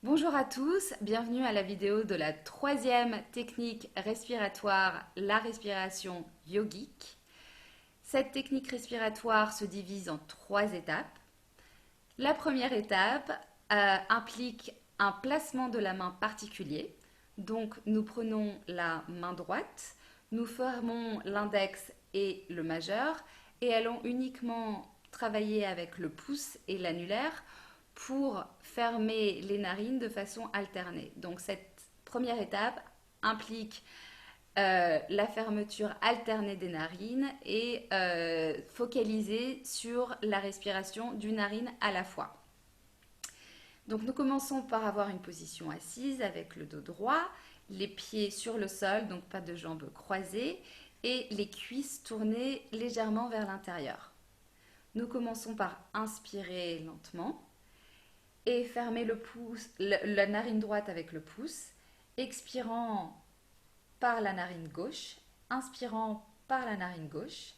Bonjour à tous, bienvenue à la vidéo de la troisième technique respiratoire, la respiration yogique. Cette technique respiratoire se divise en trois étapes. La première étape implique un placement de la main particulier. Donc nous prenons la main droite, nous fermons l'index et le majeur et allons uniquement travailler avec le pouce et l'annulaire pour fermer les narines de façon alternée. Donc cette première étape implique la fermeture alternée des narines et focaliser sur la respiration d'une narine à la fois. Donc nous commençons par avoir une position assise avec le dos droit, les pieds sur le sol, donc pas de jambes croisées, et les cuisses tournées légèrement vers l'intérieur. Nous commençons par inspirer lentement et fermer le pouce, la narine droite avec le pouce, expirant par la narine gauche, inspirant par la narine gauche,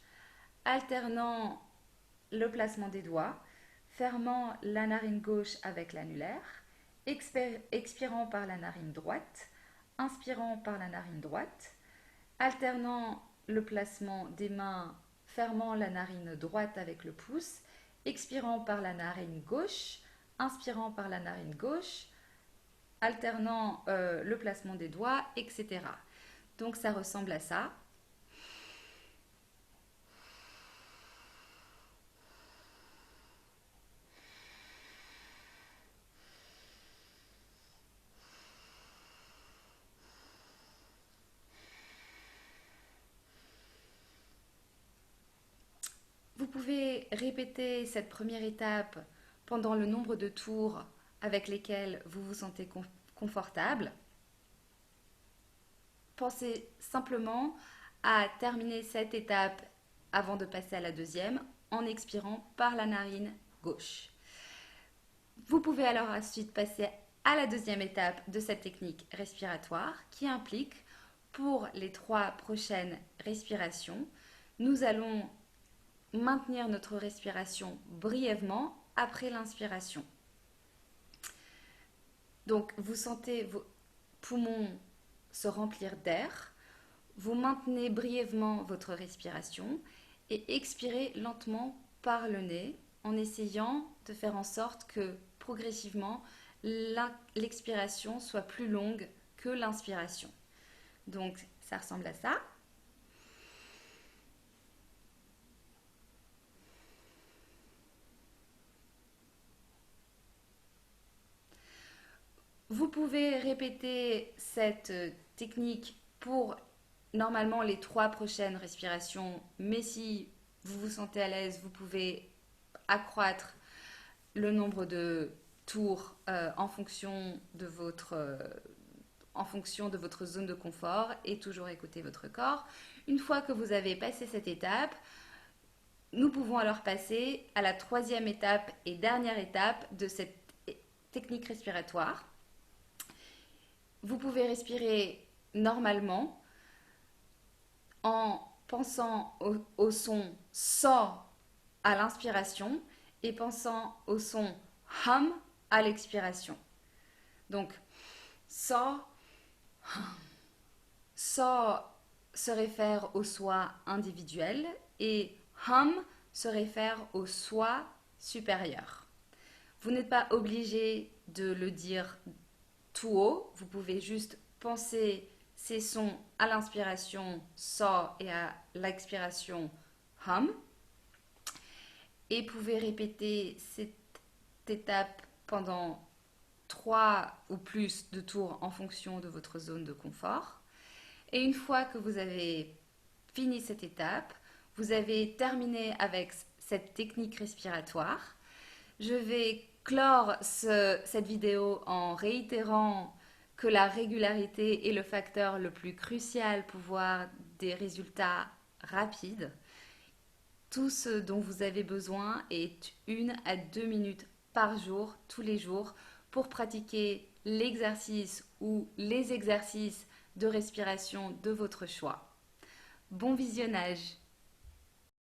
alternant le placement des doigts, fermant la narine gauche avec l'annulaire, expirant par la narine droite, inspirant par la narine droite, alternant le placement des mains, fermant la narine droite avec le pouce, expirant par la narine gauche, inspirant par la narine gauche, alternant le placement des doigts, etc. Donc ça ressemble à ça. Vous pouvez répéter cette première étape pendant le nombre de tours avec lesquels vous vous sentez confortable. Pensez simplement à terminer cette étape avant de passer à la deuxième en expirant par la narine gauche. Vous pouvez alors ensuite passer à la deuxième étape de cette technique respiratoire qui implique pour les 3 prochaines respirations, nous allons maintenir notre respiration brièvement après l'inspiration. Donc vous sentez vos poumons se remplir d'air, vous maintenez brièvement votre respiration et expirez lentement par le nez en essayant de faire en sorte que progressivement l'expiration soit plus longue que l'inspiration. Donc ça ressemble à ça. Vous pouvez répéter cette technique pour normalement les 3 prochaines respirations, mais si vous vous sentez à l'aise, vous pouvez accroître le nombre de tours en fonction de votre zone de confort et toujours écouter votre corps. Une fois que vous avez passé cette étape, nous pouvons alors passer à la troisième étape et dernière étape de cette technique respiratoire. Vous pouvez respirer normalement en pensant au son SO à l'inspiration et pensant au son hum à l'expiration. Donc, SO se réfère au soi individuel et hum se réfère au soi supérieur. Vous n'êtes pas obligé de le dire tout haut, vous pouvez juste penser ces sons à l'inspiration SO et à l'expiration hum. Et pouvez répéter cette étape pendant 3 ou plus de tours en fonction de votre zone de confort. Et une fois que vous avez fini cette étape, vous avez terminé avec cette technique respiratoire. Je vais clore cette vidéo en réitérant que la régularité est le facteur le plus crucial pour voir des résultats rapides. Tout ce dont vous avez besoin est 1 à 2 minutes par jour, tous les jours, pour pratiquer l'exercice ou les exercices de respiration de votre choix. Bon visionnage!